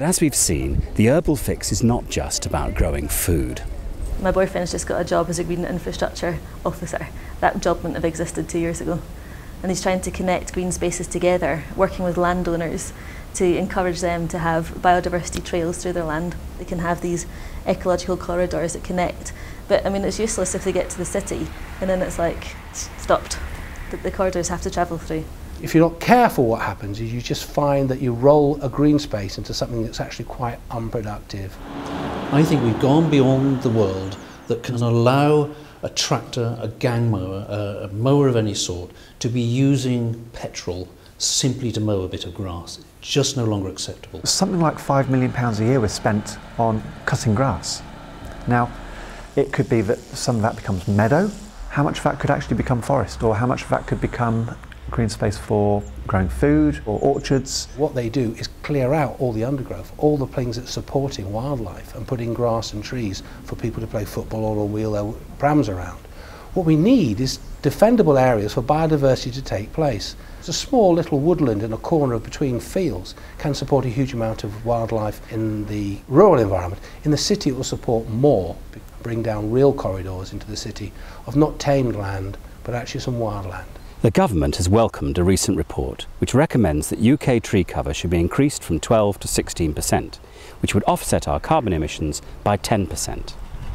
As we've seen, the herbal fix is not just about growing food. My boyfriend's just got a job as a green infrastructure officer. That job wouldn't have existed 2 years ago. And he's trying to connect green spaces together, working with landowners to encourage them to have biodiversity trails through their land. They can have these ecological corridors that connect. But I mean, it's useless if they get to the city and then it's like stopped. The corridors have to travel through. If you're not careful, what happens is you just find that you roll a green space into something that's actually quite unproductive. I think we've gone beyond the world that can allow a tractor, a gang mower, a mower of any sort, to be using petrol simply to mow a bit of grass. It's just no longer acceptable. Something like £5 million a year was spent on cutting grass. Now, it could be that some of that becomes meadow. How much of that could actually become forest, or how much of that could become green space for growing food or orchards? What they do is clear out all the undergrowth, all the things that's supporting wildlife, and put in grass and trees for people to play football or wheel their prams around. What we need is defendable areas for biodiversity to take place. A small little woodland in a corner between fields can support a huge amount of wildlife in the rural environment. In the city it will support more, bring down real corridors into the city of not tamed land but actually some wild land. The government has welcomed a recent report which recommends that UK tree cover should be increased from 12 to 16%, which would offset our carbon emissions by 10%.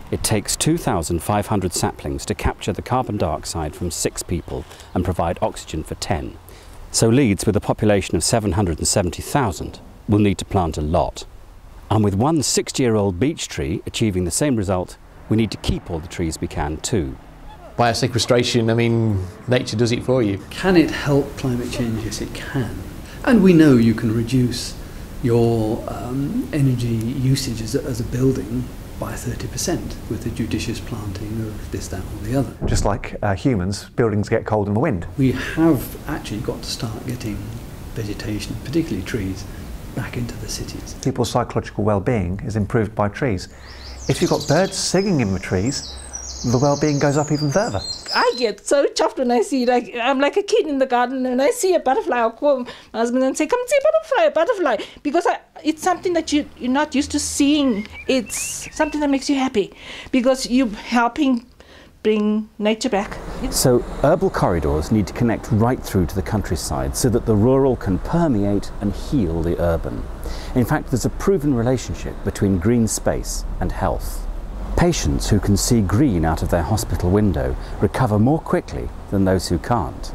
It takes 2,500 saplings to capture the carbon dioxide from 6 people and provide oxygen for 10. So Leeds, with a population of 770,000, will need to plant a lot. And with one 60-year-old beech tree achieving the same result, we need to keep all the trees we can too. Biosequestration, I mean, nature does it for you. Can it help climate change? Yes, it can. And we know you can reduce your energy usage as a building by 30% with the judicious planting of this, that or the other. Just like humans, buildings get cold in the wind. We have actually got to start getting vegetation, particularly trees, back into the cities. People's psychological well-being is improved by trees. If you've got birds singing in the trees, the well-being goes up even further. I get so chuffed when I see, like, I'm like a kid in the garden and I see a butterfly. I'll call my husband and say, come see a butterfly, because it's something that you're not used to seeing. It's something that makes you happy because you're helping bring nature back. So herbal corridors need to connect right through to the countryside so that the rural can permeate and heal the urban. In fact, there's a proven relationship between green space and health. Patients who can see green out of their hospital window recover more quickly than those who can't.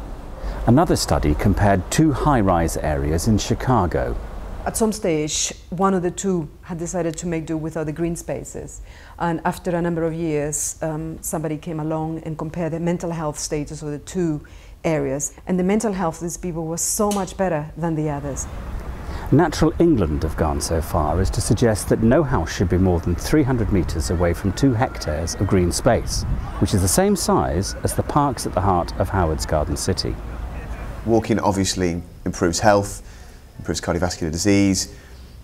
Another study compared 2 high-rise areas in Chicago. At some stage, one of the two had decided to make do without the green spaces. And after a number of years, somebody came along and compared the mental health status of the 2 areas. And the mental health of these people was so much better than the others. Natural England have gone so far as to suggest that no house should be more than 300 metres away from 2 hectares of green space, which is the same size as the parks at the heart of Howard's Garden City. Walking obviously improves health, improves cardiovascular disease,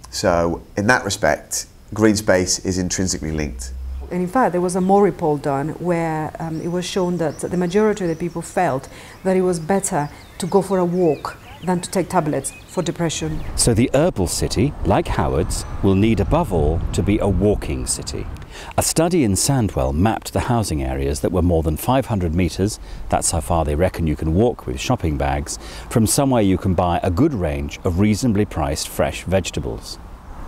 so in that respect, green space is intrinsically linked. And in fact, there was a Mori poll done where it was shown that the majority of the people felt that it was better to go for a walk than to take tablets for depression. So the herbal city, like Howard's, will need above all to be a walking city. A study in Sandwell mapped the housing areas that were more than 500 metres, that's how far they reckon you can walk with shopping bags, from somewhere you can buy a good range of reasonably priced fresh vegetables.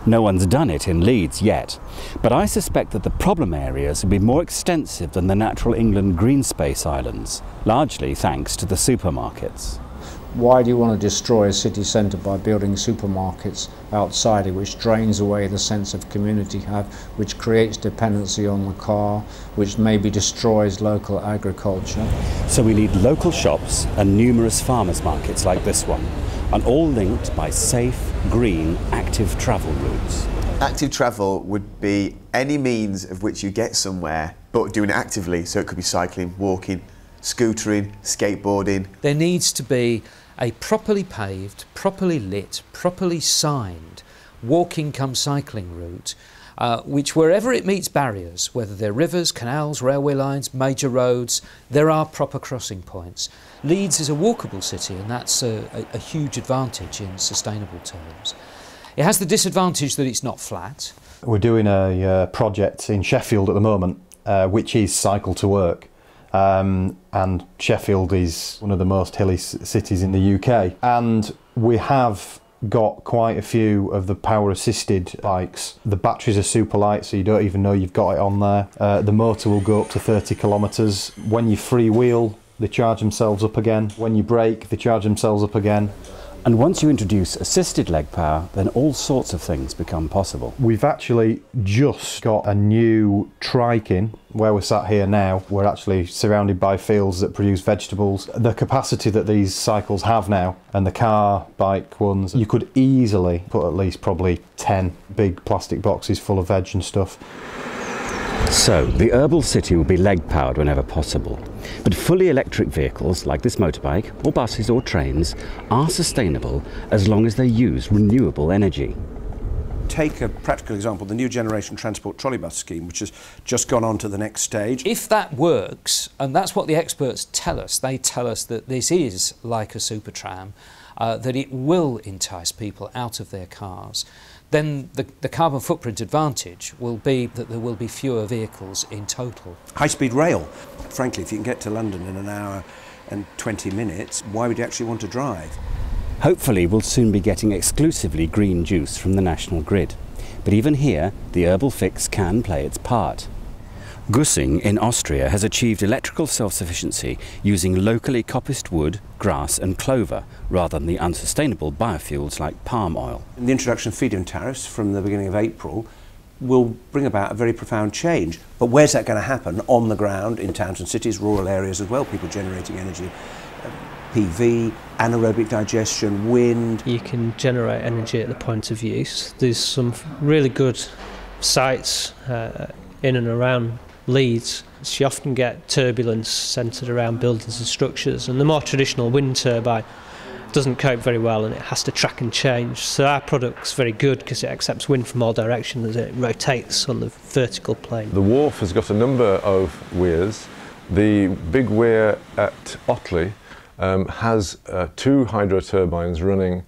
No one's done it in Leeds yet, but I suspect that the problem areas will be more extensive than the Natural England green space islands, largely thanks to the supermarkets. Why do you want to destroy a city centre by building supermarkets outside it, which drains away the sense of community have, which creates dependency on the car, which maybe destroys local agriculture? So we need local shops and numerous farmers markets like this one, and all linked by safe, green, active travel routes. Active travel would be any means of which you get somewhere, but doing it actively, so it could be cycling, walking, scootering, skateboarding. There needs to be a properly paved, properly lit, properly signed walking come cycling route which wherever it meets barriers, whether they're rivers, canals, railway lines, major roads, there are proper crossing points. Leeds is a walkable city and that's a huge advantage in sustainable terms. It has the disadvantage that it's not flat. We're doing a project in Sheffield at the moment, which is cycle to work. And Sheffield is one of the most hilly cities in the UK. And we have got quite a few of the power assisted bikes. The batteries are super light, so you don't even know you've got it on there. The motor will go up to 30 kilometres. When you freewheel, they charge themselves up again. When you brake, they charge themselves up again. And once you introduce assisted leg power, then all sorts of things become possible. We've actually just got a new trike in. Where we're sat here now, we're actually surrounded by fields that produce vegetables. The capacity that these cycles have now, and the car bike ones, you could easily put at least probably 10 big plastic boxes full of veg and stuff. So, the Herbal City will be leg-powered whenever possible. But fully electric vehicles, like this motorbike, or buses or trains, are sustainable as long as they use renewable energy. Take a practical example, the new generation transport trolleybus scheme, which has just gone on to the next stage. If that works, and that's what the experts tell us, they tell us that this is like a super tram, that it will entice people out of their cars, then the carbon footprint advantage will be that there will be fewer vehicles in total. High-speed rail. Frankly, if you can get to London in an hour and 20 minutes, why would you actually want to drive? Hopefully we'll soon be getting exclusively green juice from the national grid. But even here, the Herbal Fix can play its part. Güssing in Austria has achieved electrical self-sufficiency using locally coppiced wood, grass and clover, rather than the unsustainable biofuels like palm oil. The introduction of feed-in tariffs from the beginning of April will bring about a very profound change. But where's that going to happen? On the ground, in towns and cities, rural areas as well, people generating energy. PV, anaerobic digestion, wind. You can generate energy at the point of use. There's some really good sites in and around Leeds. You often get turbulence centred around buildings and structures, and the more traditional wind turbine doesn't cope very well and it has to track and change. So our product's very good because it accepts wind from all directions as it rotates on the vertical plane. The wharf has got a number of weirs. The big weir at Otley has 2 hydro turbines running,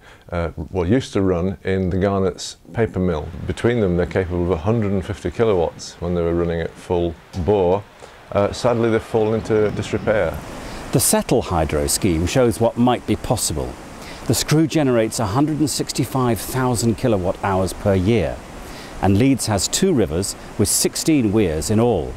used to run in the Garnett's paper mill. Between them they're capable of 150 kilowatts when they were running at full bore. Sadly they've fallen into disrepair. The Settle Hydro scheme shows what might be possible. The screw generates 165,000 kilowatt hours per year, and Leeds has 2 rivers with 16 weirs in all.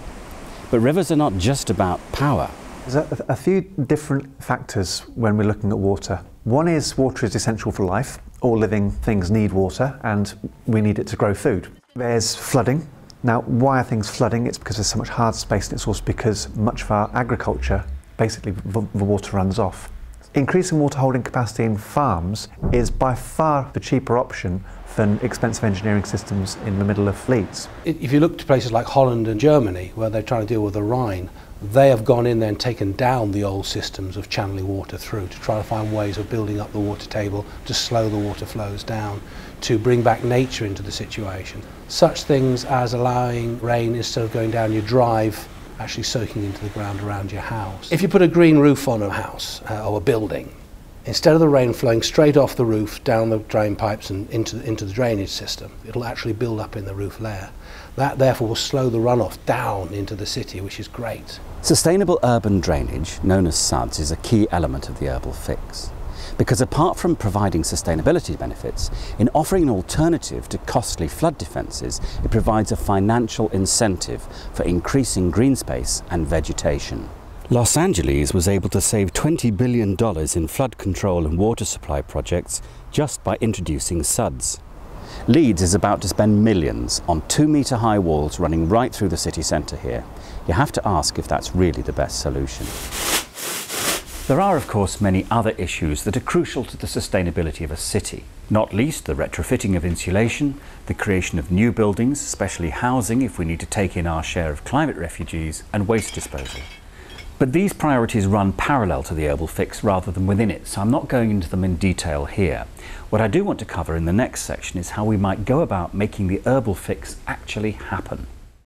But rivers are not just about power. There's a few different factors when we're looking at water. One is water is essential for life. All living things need water and we need it to grow food. There's flooding. Now, why are things flooding? It's because there's so much hard space, and it's also because much of our agriculture, basically the water runs off. Increasing water holding capacity in farms is by far the cheaper option than expensive engineering systems in the middle of Leeds. If you look to places like Holland and Germany, where they're trying to deal with the Rhine, they have gone in there and taken down the old systems of channeling water through to try to find ways of building up the water table, to slow the water flows down, to bring back nature into the situation. Such things as allowing rain, instead of going down your drive, actually soaking into the ground around your house. If you put a green roof on a house or a building, instead of the rain flowing straight off the roof, down the drain pipes and into the drainage system, it'll actually build up in the roof layer. That therefore will slow the runoff down into the city, which is great. Sustainable urban drainage, known as SUDS, is a key element of the Herbal Fix. Because apart from providing sustainability benefits, in offering an alternative to costly flood defences, it provides a financial incentive for increasing green space and vegetation. Los Angeles was able to save $20 billion in flood control and water supply projects just by introducing SUDS. Leeds is about to spend millions on 2-metre high walls running right through the city centre here. You have to ask if that's really the best solution. There are, of course, many other issues that are crucial to the sustainability of a city, not least the retrofitting of insulation, the creation of new buildings, especially housing if we need to take in our share of climate refugees, and waste disposal. But these priorities run parallel to the Herbal Fix rather than within it, so I'm not going into them in detail here. What I do want to cover in the next section is how we might go about making the Herbal Fix actually happen.